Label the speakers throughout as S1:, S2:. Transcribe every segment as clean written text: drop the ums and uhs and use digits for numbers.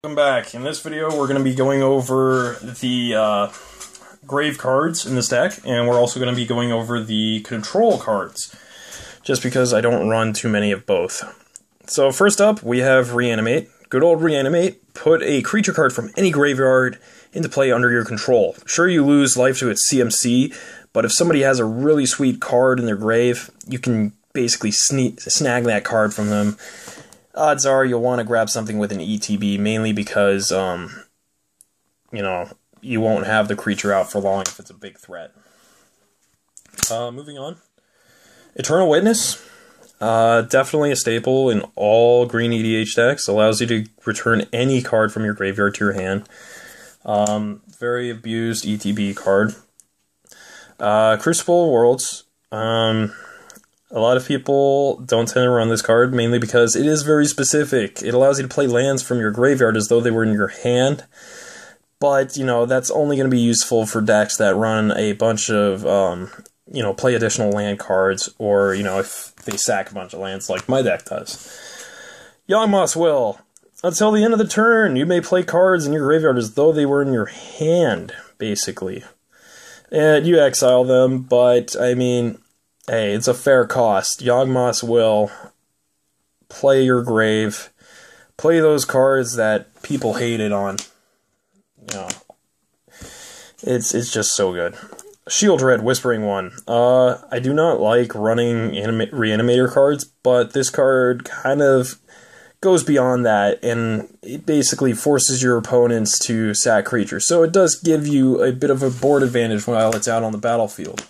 S1: Welcome back. In this video, we're going to be going over the grave cards in this deck, and we're also going to be going over the control cards, just because I don't run too many of both. So first up, we have Reanimate. Good old Reanimate. Put a creature card from any graveyard into play under your control. Sure, you lose life to its CMC, but if somebody has a really sweet card in their grave, you can basically snag that card from them. Odds are you'll want to grab something with an ETB, mainly because, you know, you won't have the creature out for long if it's a big threat. Moving on. Eternal Witness. Definitely a staple in all green EDH decks. Allows you to return any card from your graveyard to your hand. Very abused ETB card. Crucible Worlds. A lot of people don't tend to run this card, mainly because it is very specific. It allows you to play lands from your graveyard as though they were in your hand. But, you know, that's only going to be useful for decks that run a bunch of, you know, play additional land cards, or, you know, if they sack a bunch of lands like my deck does. Yawgmoth's Will. Until the end of the turn, you may play cards in your graveyard as though they were in your hand, basically. And you exile them, but, I mean, hey, it's a fair cost. Yawgmoth's Will. Play your grave. Play those cards that people hated on. You know, it's just so good. Shield Red Whispering One. I do not like running Reanimator cards, but this card kind of goes beyond that, and it basically forces your opponents to sack creatures. So it does give you a bit of a board advantage while it's out on the battlefield.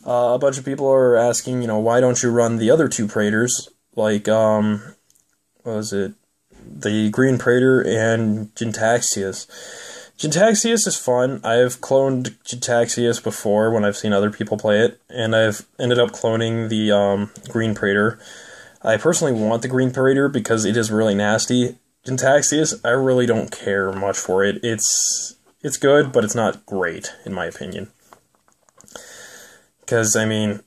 S1: A bunch of people are asking, you know, why don't you run the other two Praetors, like, what was it? The Green Praetor and Gentaxias. Gentaxias is fun. I've cloned Gentaxias before when I've seen other people play it, and I've ended up cloning the Green Praetor. I personally want the Green Praetor because it is really nasty. Gentaxias, I really don't care much for it. It's good, but it's not great, in my opinion. Because, I mean,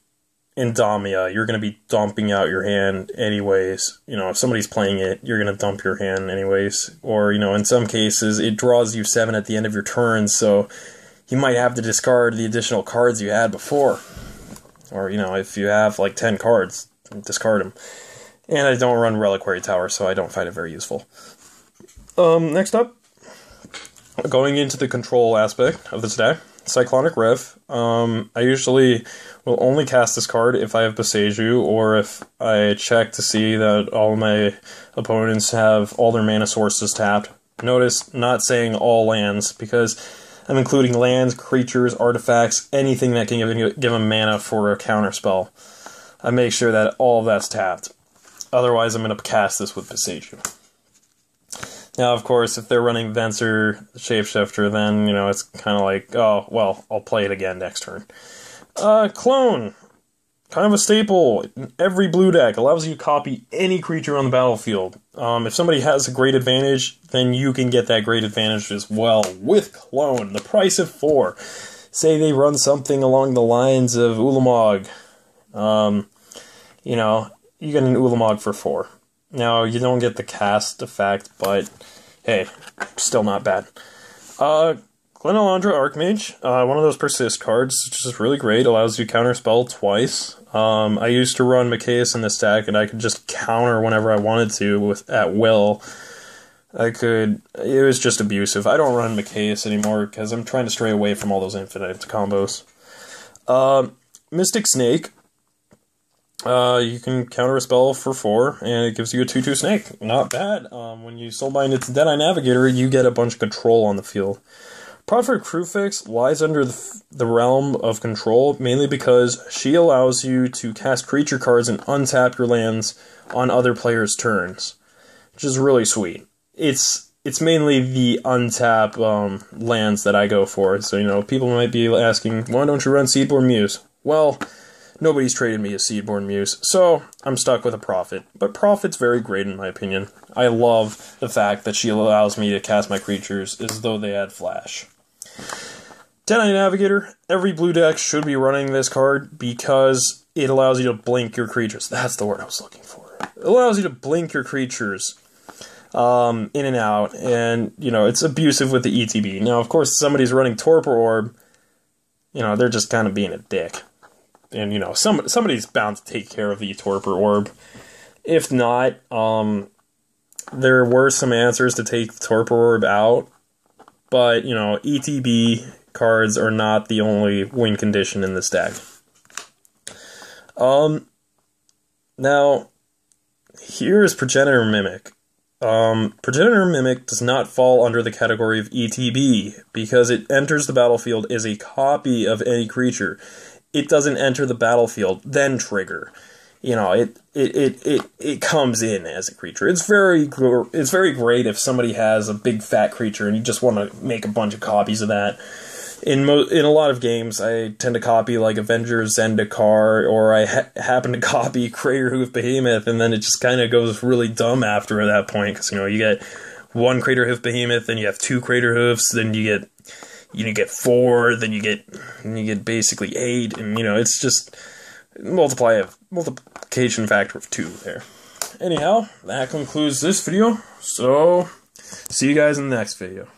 S1: in Damia, you're going to be dumping out your hand anyways. You know, if somebody's playing it, you're going to dump your hand anyways. Or, you know, in some cases, it draws you 7 at the end of your turn, so you might have to discard the additional cards you had before. Or, you know, if you have, like, 10 cards, discard them. And I don't run Reliquary Tower, so I don't find it very useful. Next up, going into the control aspect of this deck. Cyclonic Rev. I usually will only cast this card if I have Boseiju, or if I check to see that all my opponents have all their mana sources tapped. Notice, not saying all lands, because I'm including lands, creatures, artifacts, anything that can give them mana for a counterspell. I make sure that all of that's tapped. Otherwise, I'm going to cast this with Boseiju. Now, of course, if they're running Venser, Shapeshifter, then, you know, it's kind of like, oh, well, I'll play it again next turn. Clone. Kind of a staple in every blue deck. Allows you to copy any creature on the battlefield. If somebody has a great advantage, then you can get that great advantage as well with Clone. The price of 4. Say they run something along the lines of Ulamog. You know, you get an Ulamog for 4. Now, you don't get the cast effect, but hey, still not bad. Glenalandra Archmage, one of those persist cards, which is really great, allows you to counterspell twice. I used to run Machias in this deck, and I could just counter whenever I wanted to at will. It was just abusive. I don't run Machias anymore, because I'm trying to stray away from all those infinite combos. Mystic Snake. You can counter a spell for 4, and it gives you a 2/2 snake. Not bad. When you soulbind its Deadeye Navigator, you get a bunch of control on the field. Prophet Crewfix lies under the realm of control, mainly because she allows you to cast creature cards and untap your lands on other players' turns, which is really sweet. It's mainly the untap lands that I go for. So, you know, people might be asking, why don't you run Seedborn Muse? Well, nobody's traded me a Seedborn Muse, so I'm stuck with a Prophet. But Prophet's very great in my opinion. I love the fact that she allows me to cast my creatures as though they had flash. Deadeye Navigator, every blue deck should be running this card because it allows you to blink your creatures. That's the word I was looking for. It allows you to blink your creatures. in and out, and, you know, it's abusive with the ETB. Now, of course, somebody's running Torpor Orb, you know, they're just kind of being a dick. And, you know, somebody's bound to take care of the Torpor Orb. If not, there were some answers to take the Torpor Orb out, but, you know, ETB cards are not the only win condition in this deck. Now, here's Progenitor Mimic. Progenitor Mimic does not fall under the category of ETB, because it enters the battlefield as a copy of any creature. It doesn't enter the battlefield, then trigger. You know, it comes in as a creature. It's very great if somebody has a big fat creature and you just want to make a bunch of copies of that. In a lot of games, I tend to copy like Avengers Zendikar, or I happen to copy Craterhoof Behemoth, and then it just kind of goes really dumb after that point, because, you know, you get one Craterhoof Behemoth, then you have two Craterhoofs, then you get 4, then you get basically 8, and, you know, it's just multiplication factor of 2 there. Anyhow, that concludes this video, so see you guys in the next video.